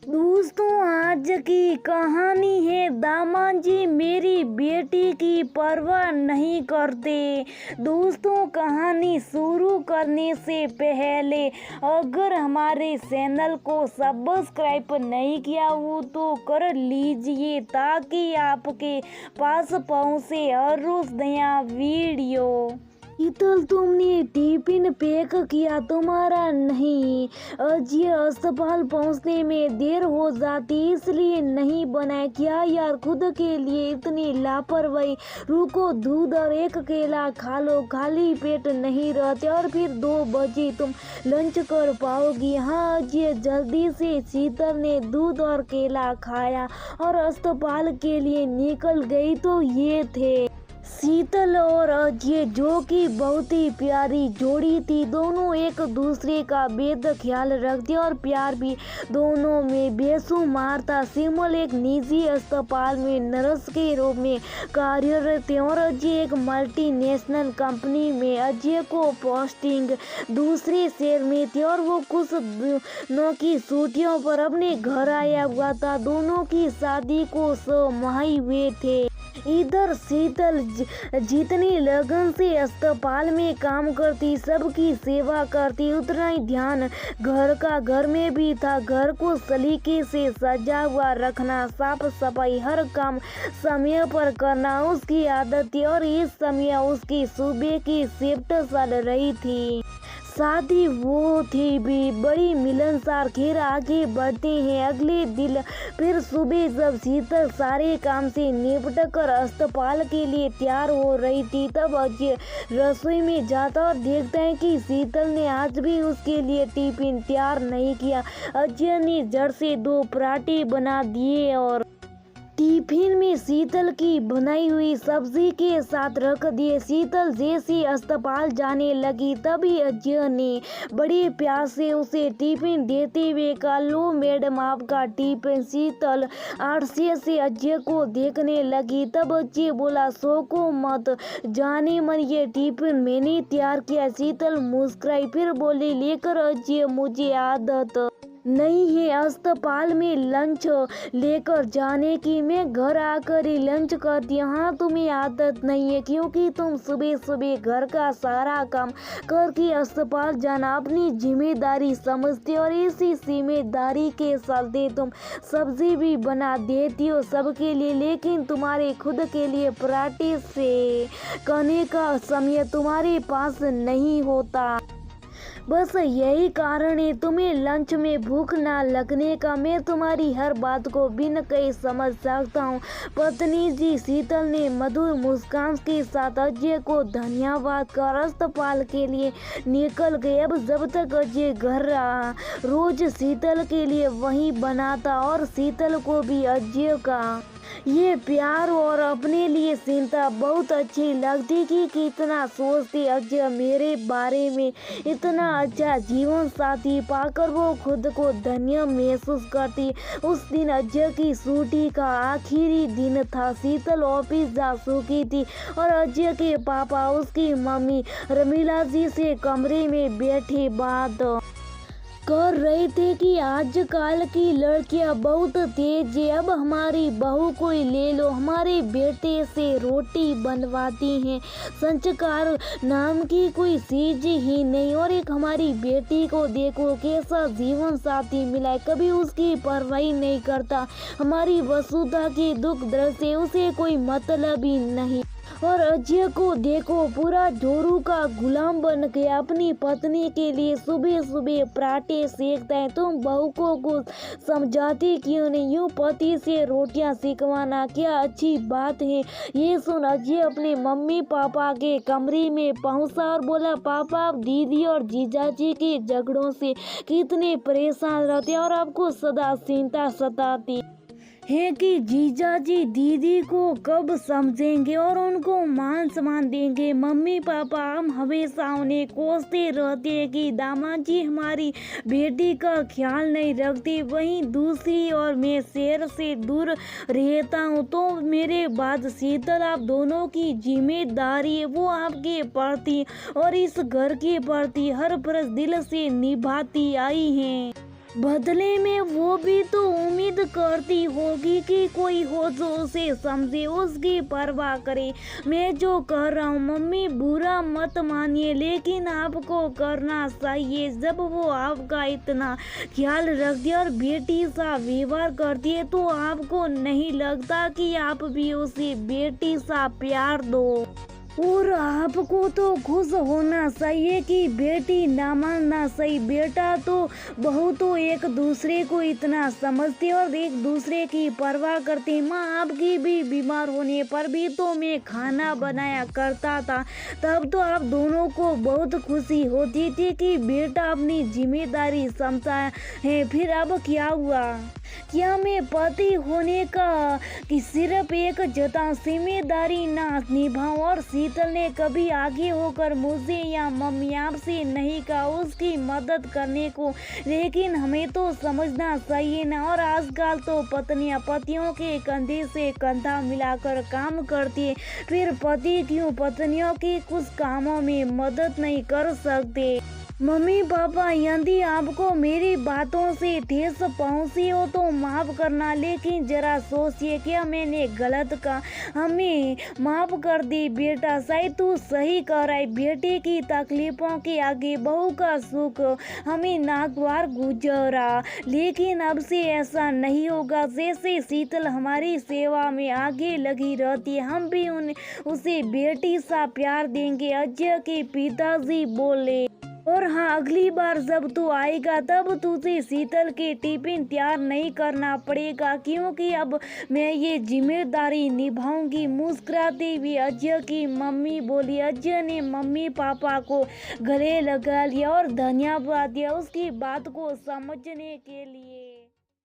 दोस्तों, आज की कहानी है दामाद जी मेरी बेटी की परवाह नहीं करते। दोस्तों, कहानी शुरू करने से पहले अगर हमारे चैनल को सब्सक्राइब नहीं किया हो तो कर लीजिए ताकि आपके पास पहुंचे हर रोज नया वीडियो। शीतल, तुमने टिफिन पैक किया? तुम्हारा नहीं, आज ये अस्पताल पहुंचने में देर हो जाती इसलिए नहीं बनाया। क्या यार, खुद के लिए इतनी लापरवाही। रुको, दूध और एक केला खा लो, खाली पेट नहीं रहते और फिर 2 बजे तुम लंच कर पाओगी। हाँ, आज ये जल्दी से शीतल ने दूध और केला खाया और अस्पताल के लिए निकल गई। तो ये थे शीतल और अजय, जो कि बहुत ही प्यारी जोड़ी थी। दोनों एक दूसरे का बेहद ख्याल रखते और प्यार भी दोनों में बेशुमार था। शिमल एक निजी अस्पताल में नर्स के रूप में कार्यरत थे और अजय एक मल्टीनेशनल कंपनी में। अजय को पोस्टिंग दूसरे शहर में थी और वो कुछ दिनों की छुट्टियों पर अपने घर आया हुआ था। दोनों की शादी को 6 माह हुए थे। इधर शीतल जितनी लगन से अस्पताल में काम करती, सबकी सेवा करती, उतना ही ध्यान घर में भी था। घर को सलीके से सजा हुआ रखना, साफ सफाई, हर काम समय पर करना उसकी आदत थी और इस समय उसकी सुबह की शिफ्ट चल रही थी। शादी वो थी भी बड़ी मिलनसार। खैर, आगे बढ़ते हैं। अगले दिन फिर सुबह जब शीतल सारे काम से निपट कर अस्पताल के लिए तैयार हो रही थी तब अजय रसोई में जाता और देखता है कि शीतल ने आज भी उसके लिए टिफिन तैयार नहीं किया। अजय ने झट से 2 पराठे बना दिए और टिफिन में शीतल की बनाई हुई सब्जी के साथ रख दिए। शीतल जैसे अस्पताल जाने लगी तभी अजय ने बड़े प्यार से उसे टिफिन देते हुए कहा, लो मैडम, आपका टिफिन। शीतल आश्चर्य से अजय को देखने लगी। तब अजय बोला, सोको मत, जाने मन, ये टिफिन मैंने तैयार किया। शीतल मुस्कुराई, फिर बोली, लेकर अजय, मुझे आदत नहीं है अस्पताल में लंच लेकर जाने की। मैं घर आकर ही लंच करती हूँ। हाँ, तुम्हें आदत नहीं है क्योंकि तुम सुबह सुबह घर का सारा काम करके अस्पताल जाना अपनी जिम्मेदारी समझते और इसी जिम्मेदारी के चलते तुम सब्जी भी बना देती हो सबके लिए, लेकिन तुम्हारे खुद के लिए पराठे से करने का समय तुम्हारे पास नहीं होता। बस यही कारण है तुम्हें लंच में भूख ना लगने का। मैं तुम्हारी हर बात को बिन कहे समझ सकता हूँ पत्नी जी। शीतल ने मधुर मुस्कान के साथ अजय को धन्यवाद कर अस्पताल के लिए निकल गए। अब जब तक अजय घर रहा, रोज शीतल के लिए वही बनाता और शीतल को भी अजय का ये प्यार और अपने लिए चिंता बहुत अच्छी लगती कि कितना सोचती अजय मेरे बारे में। इतना अच्छा जीवन साथी पाकर वो खुद को धन्य महसूस करती। उस दिन अजय की छुट्टी का आखिरी दिन था। शीतल ऑफिस जा चुकी थी और अजय के पापा उसकी मम्मी रमीला जी से कमरे में बैठे बात कर रहे थे कि आजकल की लड़कियां बहुत तेज है। अब हमारी बहू को ही ले लो, हमारे बेटे से रोटी बनवाती हैं। संस्कार नाम की कोई चीज ही नहीं। और एक हमारी बेटी को देखो कैसा जीवन साथी मिला है, कभी उसकी परवाही नहीं करता। हमारी वसुधा की दुख दर्द से उसे कोई मतलब ही नहीं। और अजय को देखो, पूरा जोरू का गुलाम बन के अपनी पत्नी के लिए सुबह सुबह पराठे सेकता है। तुम बहू को कुछ समझाती क्यों नहीं? यूँ पति से रोटियां सिकवाना क्या अच्छी बात है? ये सुन अजय अपने मम्मी पापा के कमरे में पहुंचा और बोला, पापा, आप दीदी और जीजाजी के झगड़ों से कितने परेशान रहते और आपको सदा चिंता सताती है कि जीजाजी दीदी को कब समझेंगे और उनको मान सम्मान देंगे। मम्मी पापा हम हमेशा उन्हें कोसते रहते हैं कि दामाद जी हमारी बेटी का ख्याल नहीं रखते। वहीं दूसरी ओर मैं शहर से दूर रहता हूँ तो मेरे बाद शीतल आप दोनों की जिम्मेदारी है। वो आपके प्रति और इस घर के प्रति हर फर्ज दिल से निभाती आई हैं। बदले में वो भी तो उम्मीद करती होगी कि कोई हो जो उसे समझे, उसकी परवाह करे। मैं जो कह रहा हूँ मम्मी बुरा मत मानिए, लेकिन आपको करना चाहिए। जब वो आपका इतना ख्याल रखती है और बेटी सा व्यवहार करती है तो आपको नहीं लगता कि आप भी उसे बेटी सा प्यार दो? और आपको तो खुश होना चाहिए कि बेटी ना मानना सही। बेटा तो बहू तो एक दूसरे को इतना समझते और एक दूसरे की परवाह करते। माँ आपकी भी बीमार होने पर भी तो मैं खाना बनाया करता था, तब तो आप दोनों को बहुत खुशी होती थी कि बेटा अपनी जिम्मेदारी समझा है। फिर अब क्या हुआ? क्या मैं पति होने का कि सिर्फ एक जता जिम्मेदारी ना निभाऊं? और शीतल ने कभी आगे होकर मुझे या मम्मी आपसे नहीं कहा उसकी मदद करने को, लेकिन हमें तो समझना चाहिए ना। और आजकल तो पत्नियां पतियों के कंधे से कंधा मिलाकर काम करती है, फिर पति क्यों पत्नियों की कुछ कामों में मदद नहीं कर सकते? मम्मी पापा यदि आपको मेरी बातों से ठेस पहुंची हो तो माफ़ करना, लेकिन जरा सोचिए क्या मैंने गलत कहा? हमें माफ़ कर दी बेटा, शायद तू सही कह रहा है। बेटे की तकलीफों के आगे बहू का सुख हमें नागवार गुजरा, लेकिन अब से ऐसा नहीं होगा। जैसे शीतल हमारी सेवा में आगे लगी रहती है, हम भी उसे बेटी सा प्यार देंगे, अजय के पिताजी बोले। और हाँ, अगली बार जब तू आएगा तब तुझे शीतल के टिफिन तैयार नहीं करना पड़ेगा, क्योंकि अब मैं ये जिम्मेदारी निभाऊंगी। मुस्कुराती हुई अजय की मम्मी बोली। अजय ने मम्मी पापा को गले लगा लिया और धन्यवाद दिया उसकी बात को समझने के लिए।